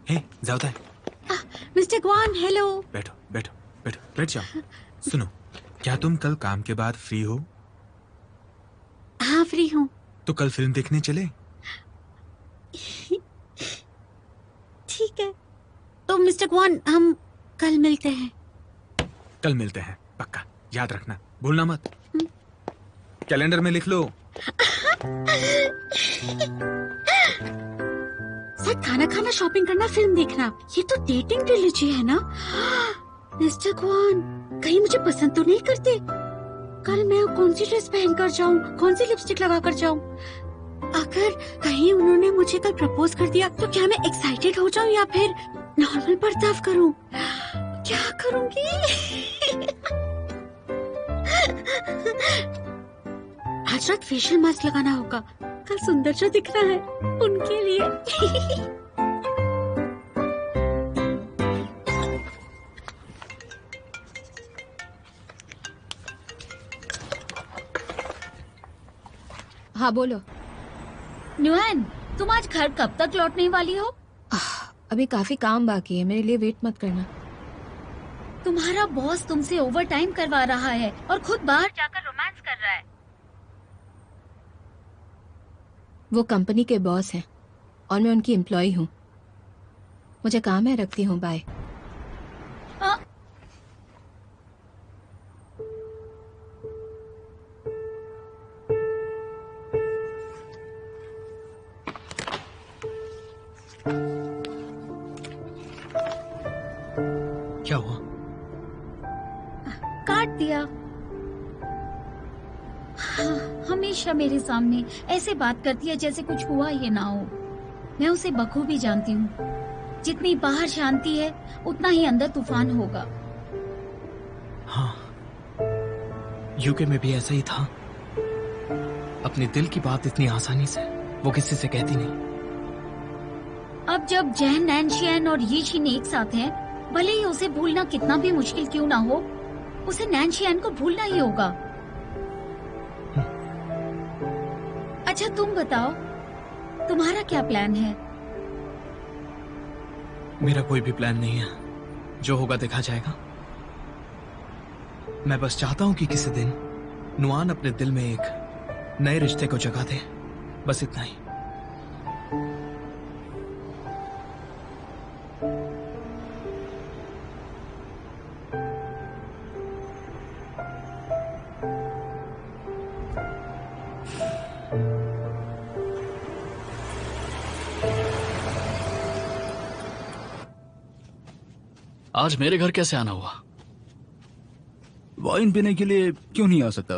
हे, जाओ है। Mister Gwan, hello. बैठो बैठो बैठो, बैठ जाओ। सुनो, क्या तुम कल काम के बाद फ्री हो? हाँ, फ्री हूँ। तो कल फिल्म देखने चले? ठीक है, तो मिस्टर ग्वान हम कल मिलते हैं। कल मिलते हैं, पक्का याद रखना, भूलना मत। कैलेंडर में लिख लो। साथ खाना खाना, शॉपिंग करना, फिल्म देखना, ये तो डेटिंग ट्रिलॉजी है ना? मिस्टर ग्वान, कहीं मुझे पसंद तो नहीं करते? कल मैं कौन सी ड्रेस पहनकर जाऊं, कौन सी लिपस्टिक लगाकर जाऊं? अगर कहीं उन्होंने मुझे कल प्रपोज कर दिया तो क्या मैं एक्साइटेड हो जाऊं या फिर नॉर्मल बर्ताव करूं? क्या करूंगी? आज रात फेशियल मास्क लगाना होगा, कल सुंदर जो दिखना है उनके लिए। हाँ बोलो। नुआन, तुम आज घर कब तक लौटने वाली हो? अभी काफी काम बाकी है, मेरे लिए वेट मत करना। तुम्हारा बॉस तुमसे ओवर टाइम करवा रहा है और खुद बाहर जाकर रोमांस कर रहा है। वो कंपनी के बॉस हैं और मैं उनकी एम्प्लॉय हूँ। मुझे काम है, रखती हूँ, बाय। क्या हुआ? काट दिया। हमेशा मेरे सामने ऐसे बात करती है जैसे कुछ हुआ ही ना हो। मैं उसे बखूबी जानती हूँ। जितनी बाहर शांति है उतना ही अंदर तूफान होगा। हाँ, यूके में भी ऐसा ही था। अपने दिल की बात इतनी आसानी से वो किसी से कहती नहीं। अब जब जैन, नैनशियन और यीशिन एक साथ हैं, भले ही उसे भूलना कितना भी मुश्किल क्यों ना हो, उसे नैनशियन को भूलना ही होगा। अच्छा तुम बताओ, तुम्हारा क्या प्लान है? मेरा कोई भी प्लान नहीं है, जो होगा देखा जाएगा। मैं बस चाहता हूं कि किसी दिन नुआन अपने दिल में एक नए रिश्ते को जगह दे, बस इतना ही। आज मेरे घर कैसे आना हुआ? वाइन पीने के लिए क्यों नहीं आ सकता?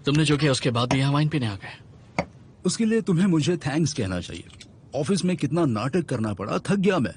तुमने जो किया उसके बाद भी यहाँ वाइन पीने आ गए? उसके लिए तुम्हें मुझे थैंक्स कहना चाहिए। ऑफिस में कितना नाटक करना पड़ा, थक गया मैं।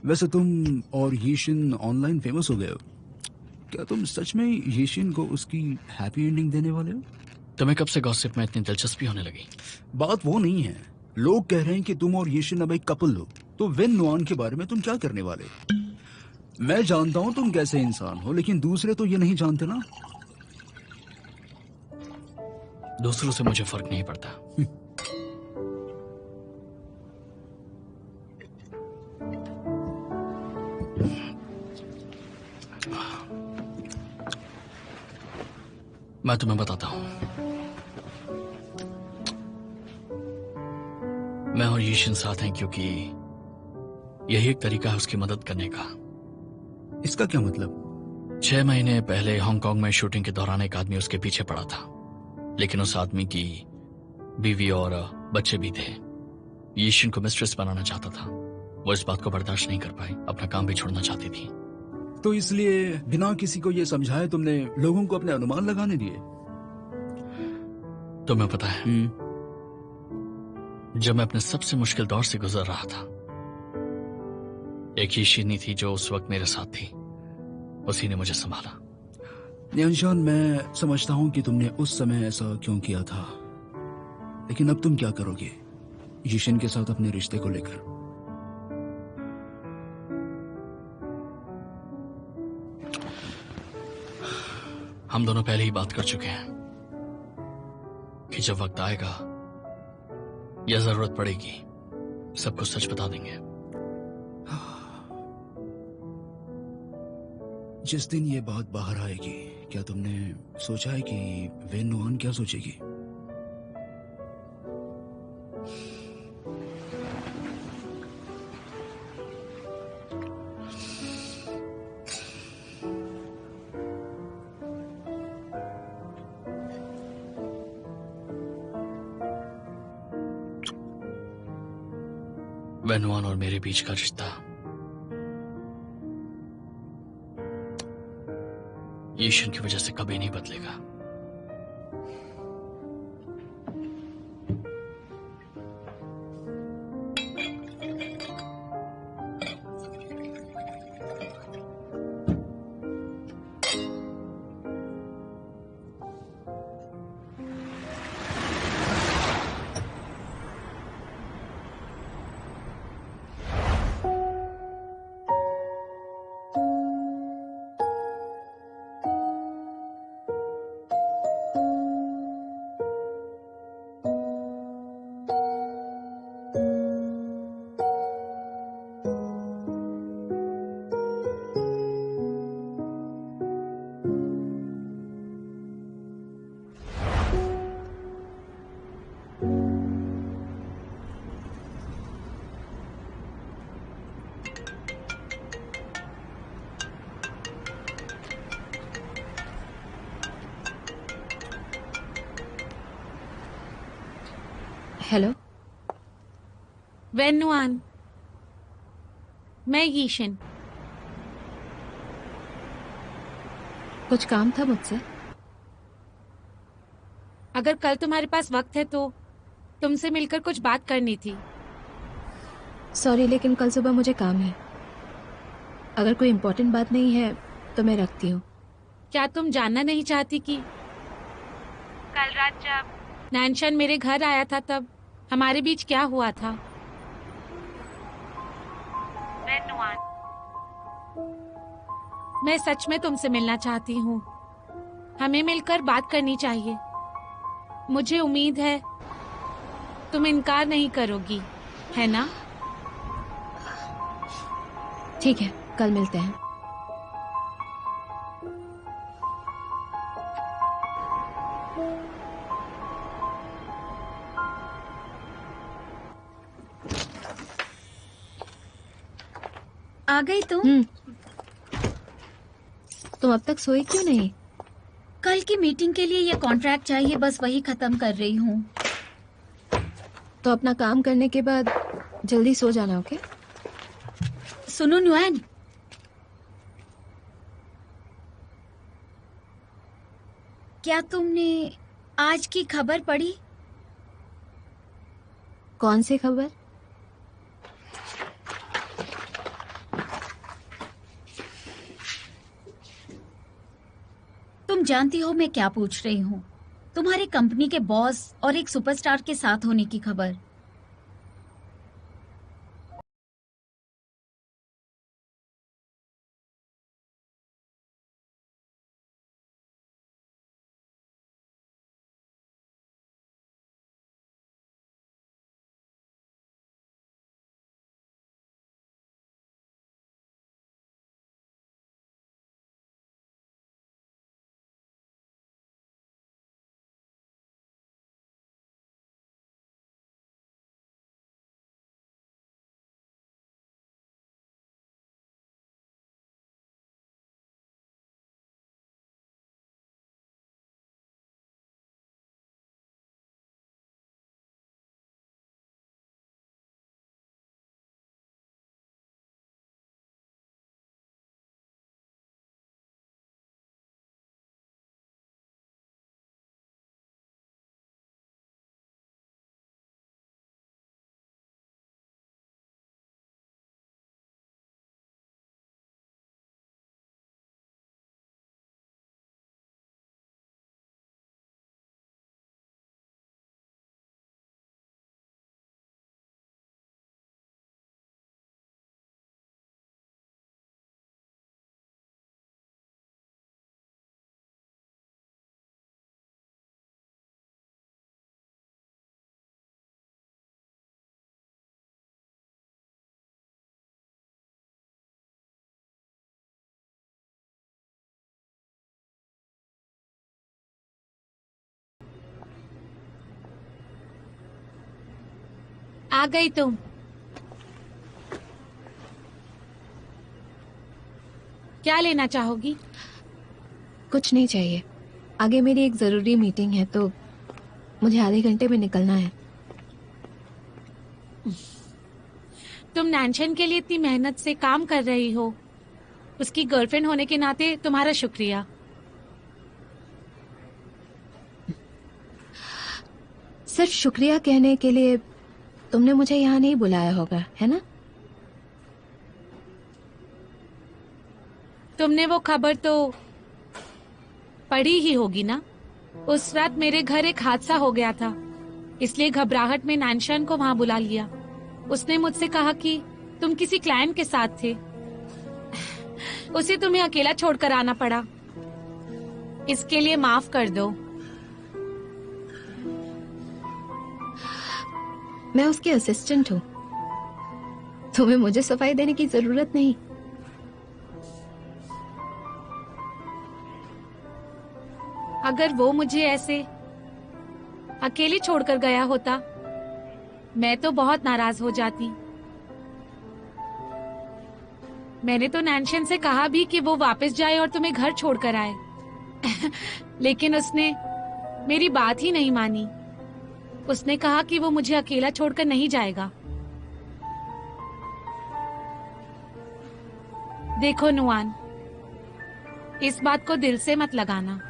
वैसे तुम और यीशिन ऑनलाइन फेमस हो गए हो। क्या तुम सच में यीशिन को उसकी हैप्पी एंडिंग देने वाले हो? तुम्हें कब से गॉसिप में इतनी दिलचस्पी होने लगी? बात वो नहीं है। लोग कह रहे हैं कि तुम और यीशिन अब एक कपल हो, तो वेन नुआन के बारे में तुम क्या करने वाले? मैं जानता हूं तुम कैसे इंसान हो, लेकिन दूसरे तो ये नहीं जानते ना। दूसरों से मुझे फर्क नहीं पड़ता। मैं तुम्हें बताता हूं, मैं और यीशिन साथ हैं क्योंकि यही एक तरीका है उसकी मदद करने का। इसका क्या मतलब? 6 महीने पहले हांगकांग में शूटिंग के दौरान एक आदमी उसके पीछे पड़ा था, लेकिन उस आदमी की बीवी और बच्चे भी थे। यीशिन को मिस्ट्रेस बनाना चाहता था। वो इस बात को बर्दाश्त नहीं कर पाई, अपना काम भी छोड़ना चाहती थी। तो इसलिए बिना किसी को ये समझाए तुमने लोगों को अपने अनुमान लगाने दिए? तुम्हें पता है, जब मैं अपने सबसे मुश्किल दौर से गुजर रहा था, एक यीशिनी थी जो उस वक्त मेरे साथ थी। उसी ने मुझे संभाला। न्यानशान, मैं समझता हूं कि तुमने उस समय ऐसा क्यों किया था, लेकिन अब तुम क्या करोगे यीशिन के साथ अपने रिश्ते को लेकर? हम दोनों पहले ही बात कर चुके हैं कि जब वक्त आएगा या जरूरत पड़ेगी सबको सच बता देंगे। जिस दिन ये बात बाहर आएगी, क्या तुमने सोचा है कि वेन नुआन क्या सोचेगी? वेनुआन और मेरे बीच का रिश्ता ईशन की वजह से कभी नहीं बदलेगा। हेलो। वेन नुआन, मैं यीशन। कुछ काम था मुझसे? अगर कल तुम्हारे पास वक्त है तो तुमसे मिलकर कुछ बात करनी थी। सॉरी, लेकिन कल सुबह मुझे काम है। अगर कोई इम्पोर्टेंट बात नहीं है तो मैं रखती हूँ। क्या तुम जानना नहीं चाहती कि कल रात जब नैनशन मेरे घर आया था तब हमारे बीच क्या हुआ था? वेन नुआन, मैं सच में तुमसे मिलना चाहती हूँ। हमें मिलकर बात करनी चाहिए। मुझे उम्मीद है तुम इनकार नहीं करोगी, है ना? ठीक है, कल मिलते हैं। आ गई तुम? तुम अब तक सोई क्यों नहीं? कल की मीटिंग के लिए ये कॉन्ट्रैक्ट चाहिए, बस वही खत्म कर रही हूँ। तो अपना काम करने के बाद जल्दी सो जाना, ओके? सुनो नुआन, क्या तुमने आज की खबर पढ़ी? कौन सी खबर? तुम जानती हो मैं क्या पूछ रही हूँ? तुम्हारी कंपनी के बॉस और एक सुपरस्टार के साथ होने की खबर। आ गई तुम। क्या लेना चाहोगी? कुछ नहीं चाहिए। आगे मेरी एक जरूरी मीटिंग है तो मुझे आधे घंटे में निकलना है। तुम नैनशन के लिए इतनी मेहनत से काम कर रही हो, उसकी गर्लफ्रेंड होने के नाते तुम्हारा शुक्रिया। सिर्फ शुक्रिया कहने के लिए तुमने मुझे यहाँ नहीं बुलाया होगा, है ना? तुमने वो खबर तो पढ़ी ही होगी ना। उस रात मेरे घर एक हादसा हो गया था, इसलिए घबराहट में नैनशन को वहां बुला लिया। उसने मुझसे कहा कि तुम किसी क्लाइंट के साथ थे, उसे तुम्हें अकेला छोड़कर आना पड़ा। इसके लिए माफ कर दो। मैं उसकी असिस्टेंट हूँ, तुम्हें मुझे सफाई देने की जरूरत नहीं। अगर वो मुझे ऐसे अकेले छोड़कर गया होता, मैं तो बहुत नाराज हो जाती। मैंने तो नैनशन से कहा भी कि वो वापस जाए और तुम्हें घर छोड़कर आए लेकिन उसने मेरी बात ही नहीं मानी। उसने कहा कि वो मुझे अकेला छोड़कर नहीं जाएगा। देखो नुआन, इस बात को दिल से मत लगाना।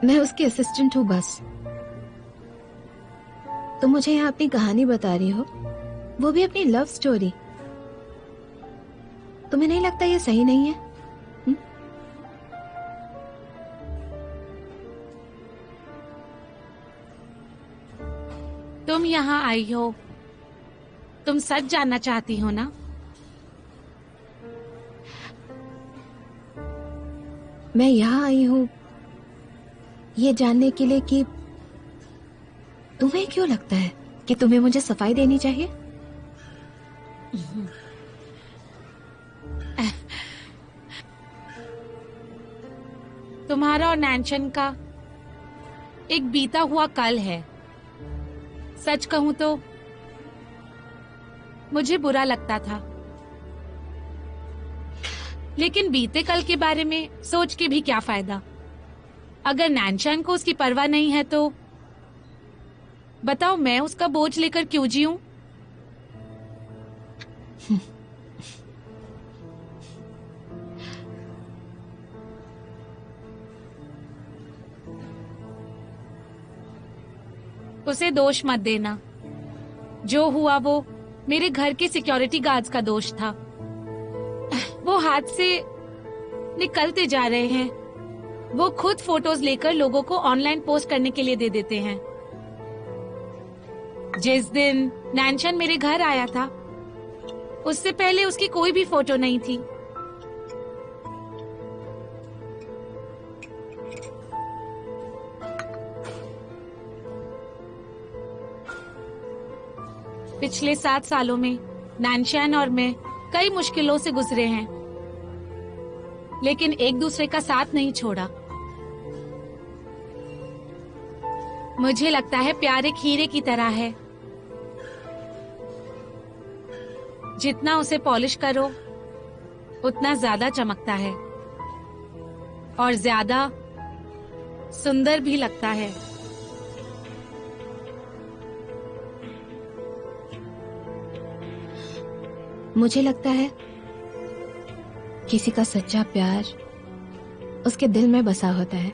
मैं उसकी असिस्टेंट हूँ बस। तुम मुझे यहाँ अपनी कहानी बता रही हो, वो भी अपनी लव स्टोरी। तुम्हें नहीं लगता ये सही नहीं है? तुम यहाँ आई हो, तुम सच जानना चाहती हो ना? मैं यहाँ आई हूँ ये जानने के लिए कि तुम्हें क्यों लगता है कि तुम्हें मुझे सफाई देनी चाहिए। तुम्हारा और नैनशन का एक बीता हुआ कल है। सच कहूं तो मुझे बुरा लगता था, लेकिन बीते कल के बारे में सोच के भी क्या फायदा। अगर नैनशन को उसकी परवाह नहीं है तो बताओ मैं उसका बोझ लेकर क्यों जीऊं? उसे दोष मत देना। जो हुआ वो मेरे घर के सिक्योरिटी गार्ड्स का दोष था। वो हाथ से निकलते जा रहे हैं। वो खुद फोटोज लेकर लोगों को ऑनलाइन पोस्ट करने के लिए दे देते हैं। जिस दिन नैनशन मेरे घर आया था, उससे पहले उसकी कोई भी फोटो नहीं थी। पिछले 7 सालों में नैनशन और मैं कई मुश्किलों से गुजरे हैं, लेकिन एक दूसरे का साथ नहीं छोड़ा। मुझे लगता है प्यार एक हीरे की तरह है। जितना उसे पॉलिश करो उतना ज्यादा चमकता है और ज्यादा सुंदर भी लगता है। मुझे लगता है किसी का सच्चा प्यार उसके दिल में बसा होता है।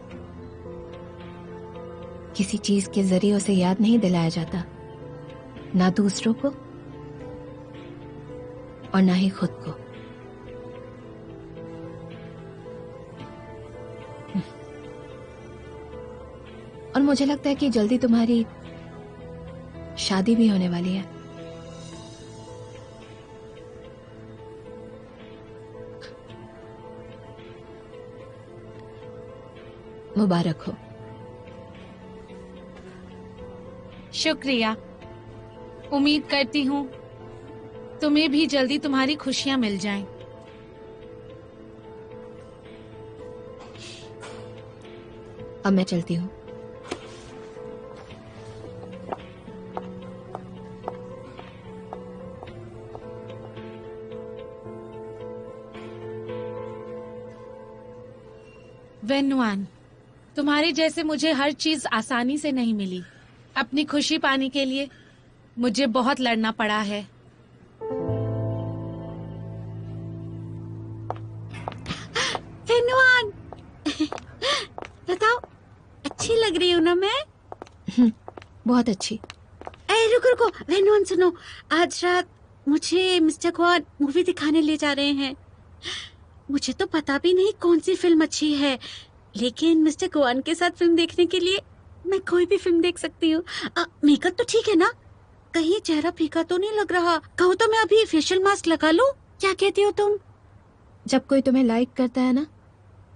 किसी चीज के जरिए उसे याद नहीं दिलाया जाता, ना दूसरों को और ना ही खुद को। और मुझे लगता है कि जल्दी तुम्हारी शादी भी होने वाली है। मुबारक हो। शुक्रिया। उम्मीद करती हूँ तुम्हें भी जल्दी तुम्हारी खुशियां मिल जाएं। अब मैं चलती हूँ। वेन्नुआन, तुम्हारे जैसे मुझे हर चीज आसानी से नहीं मिली। अपनी खुशी पाने के लिए मुझे बहुत लड़ना पड़ा है। वेन्नुआन, बताओ अच्छी लग रही हूँ ना मैं? बहुत अच्छी। रुको रुको वेन्नुआन, सुनो, आज रात मुझे मिस्टर क्वान मूवी दिखाने ले जा रहे हैं। मुझे तो पता भी नहीं कौन सी फिल्म अच्छी है, लेकिन मिस्टर क्वान के साथ फिल्म देखने के लिए मैं कोई भी फिल्म देख सकती हूँ। मेकअप तो ठीक है ना? कहीं चेहरा फीका तो नहीं लग रहा? कहो तो मैं अभी फेशियल मास्क लगा लूं? क्या कहती हो तुम? जब कोई तुम्हें लाइक करता है ना,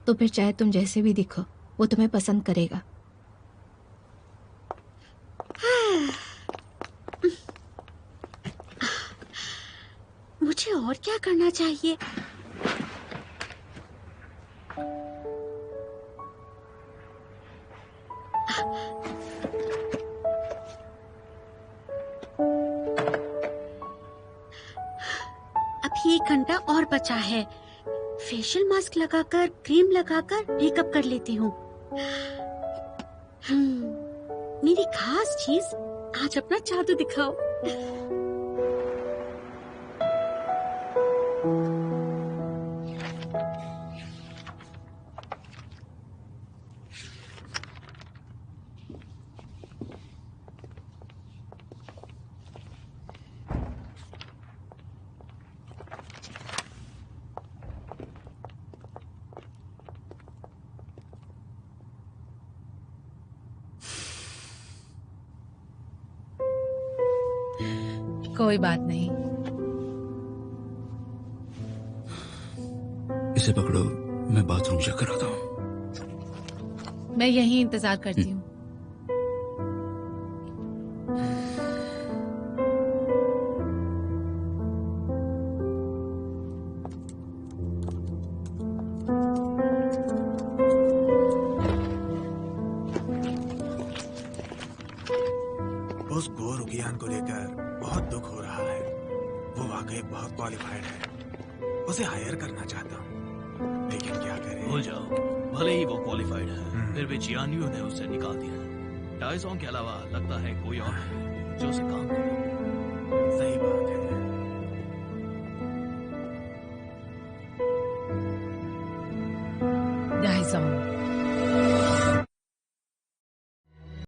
तो फिर चाहे तुम जैसे भी दिखो वो तुम्हें पसंद करेगा। मुझे और क्या करना चाहिए? अभी 1 घंटा और बचा है। फेशियल मास्क लगाकर, क्रीम लगाकर मेकअप कर लेती हूँ। मेरी खास चीज, आज अपना जादू दिखाओ। कोई बात नहीं। इसे पकड़ो, मैं बाथरूम चेक कराता हूँ। मैं यहीं इंतजार करती हूँ। उस गो रुकियान को लेकर बहुत दुख हो रहा है। वो वाकई बहुत क्वालिफाइड है। उसे हायर करना चाहता हूँ, लेकिन क्या करें? भूल जाओ, भले ही वो क्वालिफाइड है, फिर भी जियानयू ने उसे निकाल दिया। टाइजोंग के अलावा लगता है कोई और है जो उसे काम करे। सही बात है। दाइजोंग,